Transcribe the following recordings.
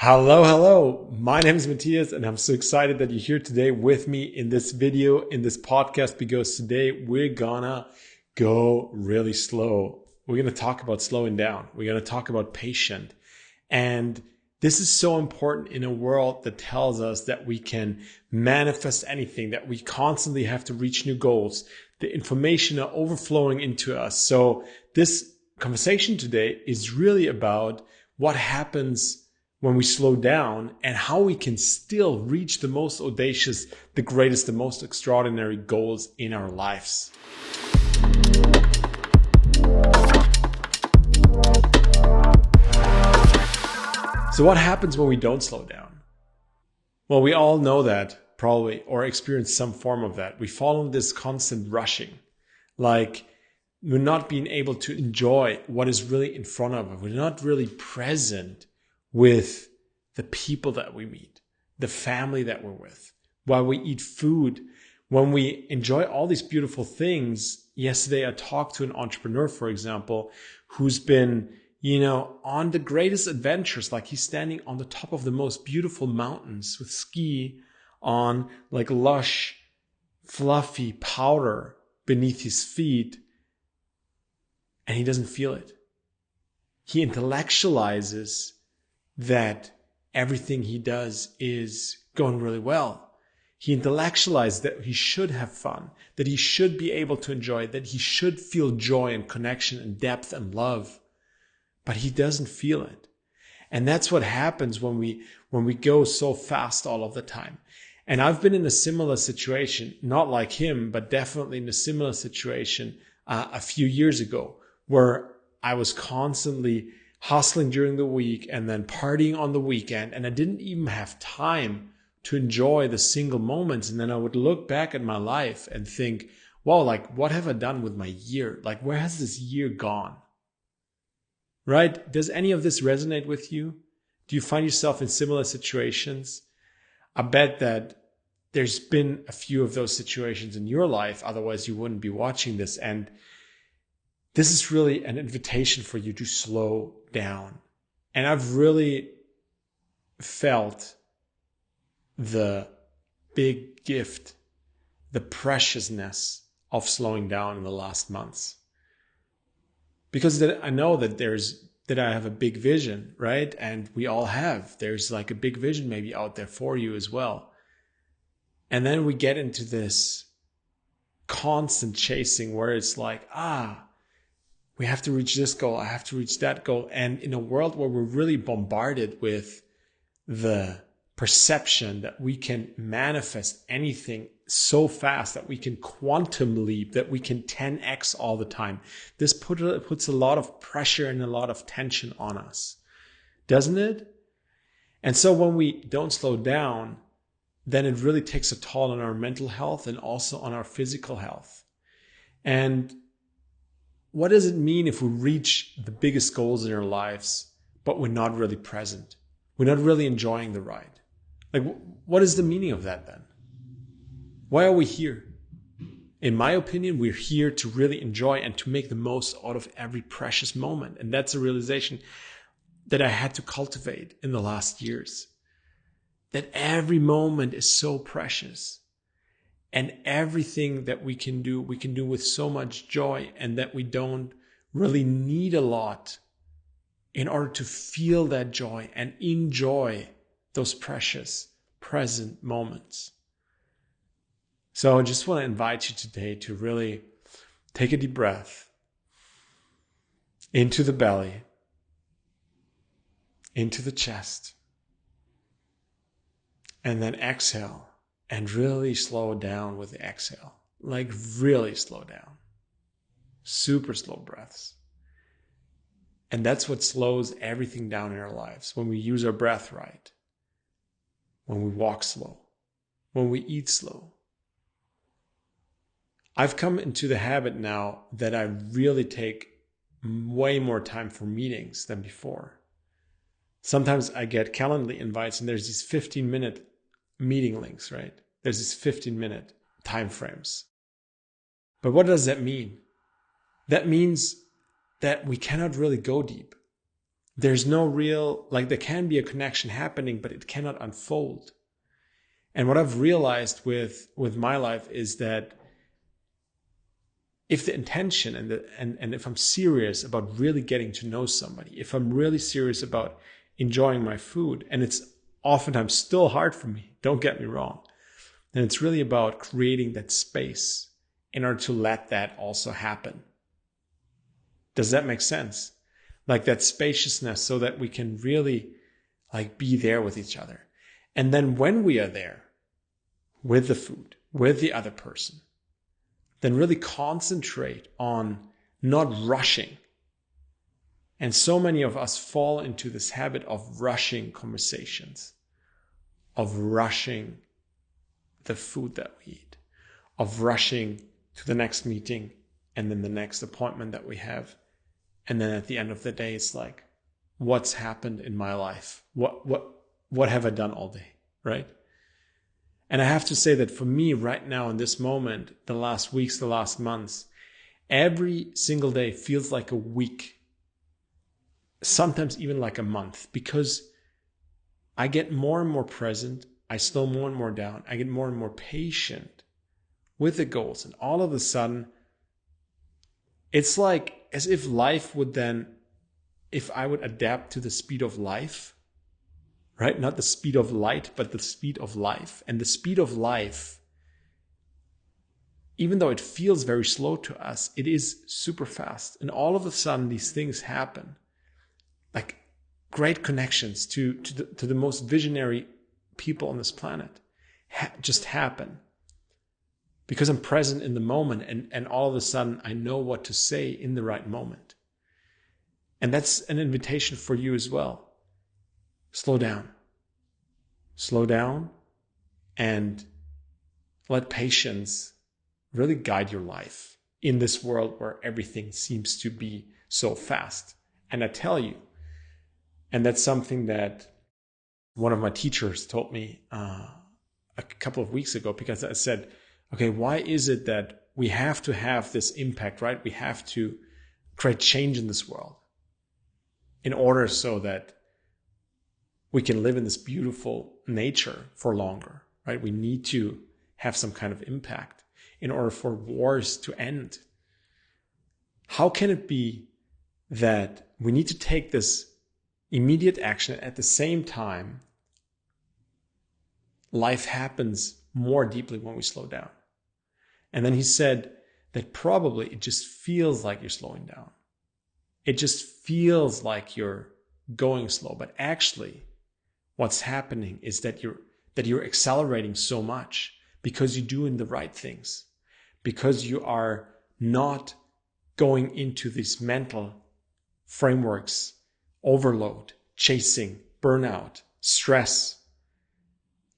Hello, hello. My name is Matthias, and I'm so excited that you're here today with me in this video, in this podcast, because today we're gonna go really slow. We're gonna talk about slowing down. We're gonna talk about patience. And this is so important in a world that tells us that we can manifest anything, that we constantly have to reach new goals. The information are overflowing into us. So this conversation today is really about what happens when we slow down and how we can still reach the most audacious, the greatest, the most extraordinary goals in our lives. So what happens when we don't slow down? Well, we all know that probably, or experience some form of that. We fall in this constant rushing, like we're not being able to enjoy what is really in front of us. We're not really present with the people that we meet, the family that we're with, while we eat food, when we enjoy all these beautiful things. Yesterday, I talked to an entrepreneur, for example, who's been, on the greatest adventures. Like he's standing on the top of the most beautiful mountains with ski on, like lush, fluffy powder beneath his feet, and he doesn't feel it. He intellectualizes that everything he does is going really well. He intellectualized that he should have fun, that he should be able to enjoy, that he should feel joy and connection and depth and love, but he doesn't feel it. And that's what happens when we go so fast all of the time. And I've been in a similar situation, not like him, but definitely in a similar situation a few years ago, where I was constantly hustling during the week and then partying on the weekend. And I didn't even have time to enjoy the single moments. And then I would look back at my life and think, wow, like what have I done with my year? Like where has this year gone? Right? Does any of this resonate with you? Do you find yourself in similar situations? I bet that there's been a few of those situations in your life. Otherwise you wouldn't be watching this. And this is really an invitation for you to slow down. And I've really felt the big gift, the preciousness of slowing down in the last months. Because I know that I have a big vision, right? And we all have. There's like a big vision maybe out there for you as well. And then we get into this constant chasing where it's like, we have to reach this goal. I have to reach that goal. And in a world where we're really bombarded with the perception that we can manifest anything so fast, that we can quantum leap, that we can 10x all the time, this puts a lot of pressure and a lot of tension on us, doesn't it? And so when we don't slow down, then it really takes a toll on our mental health and also on our physical health. And what does it mean if we reach the biggest goals in our lives, but we're not really present? We're not really enjoying the ride. Like, what is the meaning of that then? Why are we here? In my opinion, we're here to really enjoy and to make the most out of every precious moment. And that's a realization that I had to cultivate in the last years. That every moment is so precious. And everything that we can do with so much joy, and that we don't really need a lot in order to feel that joy and enjoy those precious present moments. So I just want to invite you today to really take a deep breath into the belly, into the chest, and then exhale. And really slow down with the exhale. Like really slow down. Super slow breaths. And that's what slows everything down in our lives. When we use our breath right. When we walk slow. When we eat slow. I've come into the habit now that I really take way more time for meetings than before. Sometimes I get Calendly invites and there's these 15-minute meeting links, right? There's these 15-minute time frames. But what does that mean? That means that we cannot really go deep. there's no real, like there can be a connection happening, but it cannot unfold. And what I've realized with my life is that if the intention and if I'm serious about really getting to know somebody, if I'm really serious about enjoying my food, and it's oftentimes still hard for me, don't get me wrong, then it's really about creating that space in order to let that also happen. Does that make sense? Like that spaciousness so that we can really like be there with each other. And then when we are there with the food, with the other person, then really concentrate on not rushing. And so many of us fall into this habit of rushing conversations, of rushing the food that we eat, of rushing to the next meeting and then the next appointment that we have. And then at the end of the day, it's like, what's happened in my life? What have I done all day, right? And I have to say that for me right now in this moment, the last weeks, the last months, every single day feels like a week, sometimes even like a month, because I get more and more present. I slow more and more down. I get more and more patient with the goals. And all of a sudden, it's like as if life would then, if I would adapt to the speed of life, right? Not the speed of light, but the speed of life. And the speed of life, even though it feels very slow to us, it is super fast. And all of a sudden, these things happen. Like great connections to the most visionary people on this planet just happen. Because I'm present in the moment and all of a sudden I know what to say in the right moment. And that's an invitation for you as well. Slow down. Slow down and let patience really guide your life in this world where everything seems to be so fast. And I tell you, and that's something that one of my teachers told me a couple of weeks ago, because I said, okay, why is it that we have to have this impact, right? We have to create change in this world in order so that we can live in this beautiful nature for longer, right? We need to have some kind of impact in order for wars to end. How can it be that we need to take this immediate action at the same time life happens more deeply when we slow down? And then he said that probably it just feels like you're slowing down. It just feels like you're going slow, but actually what's happening is that you're accelerating so much because you're doing the right things, because you are not going into these mental frameworks, overload, chasing, burnout, stress,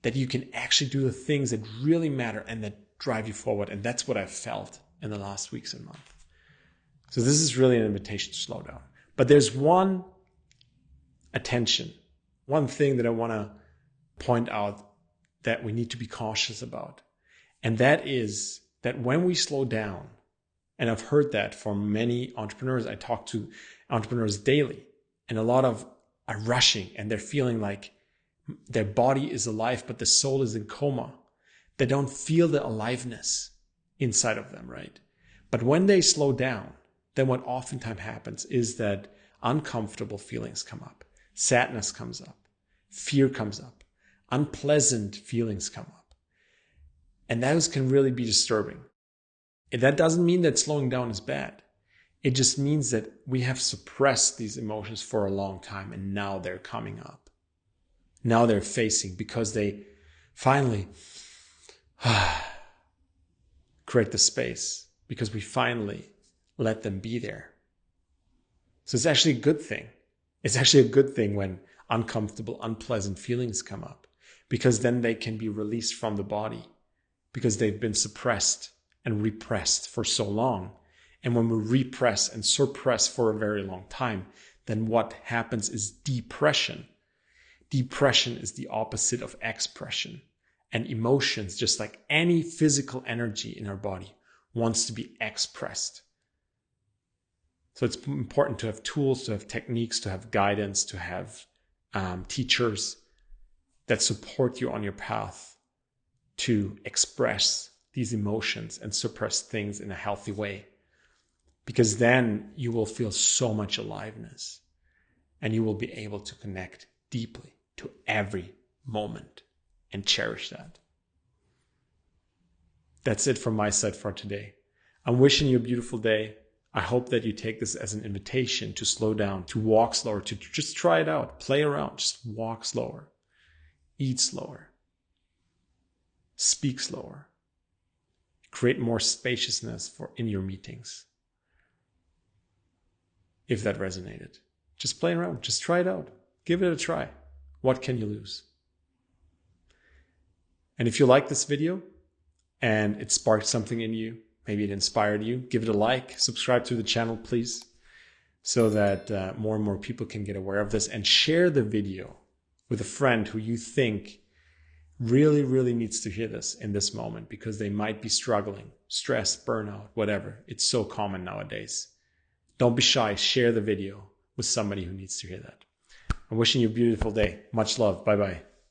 that you can actually do the things that really matter and that drive you forward. And that's what I've felt in the last weeks and months. So this is really an invitation to slow down. But there's one thing that I want to point out that we need to be cautious about. And that is that when we slow down, and I've heard that from many entrepreneurs, I talk to entrepreneurs daily, and a lot of are rushing and they're feeling like their body is alive, but the soul is in coma. They don't feel the aliveness inside of them, right? But when they slow down, then what oftentimes happens is that uncomfortable feelings come up, sadness comes up, fear comes up, unpleasant feelings come up. And those can really be disturbing. And that doesn't mean that slowing down is bad. It just means that we have suppressed these emotions for a long time and now they're coming up. Now they're facing because they finally create the space, because we finally let them be there. So it's actually a good thing. It's actually a good thing when uncomfortable, unpleasant feelings come up, because then they can be released from the body because they've been suppressed and repressed for so long. And when we repress and suppress for a very long time, then what happens is depression. Depression is the opposite of expression. And emotions, just like any physical energy in our body, wants to be expressed. So it's important to have tools, to have techniques, to have guidance, to have teachers that support you on your path to express these emotions and suppress things in a healthy way. Because then you will feel so much aliveness and you will be able to connect deeply to every moment and cherish that. That's it from my side for today. I'm wishing you a beautiful day. I hope that you take this as an invitation to slow down, to walk slower, to just try it out, play around, just walk slower, eat slower, speak slower, create more spaciousness in your meetings. If that resonated, just play around, just try it out, give it a try. What can you lose? And if you like this video and it sparked something in you, maybe it inspired you, give it a like, subscribe to the channel, please, so that more and more people can get aware of this, and share the video with a friend who you think really, really needs to hear this in this moment, because they might be struggling, stress, burnout, whatever. It's so common nowadays. Don't be shy. Share the video with somebody who needs to hear that. I'm wishing you a beautiful day. Much love. Bye-bye.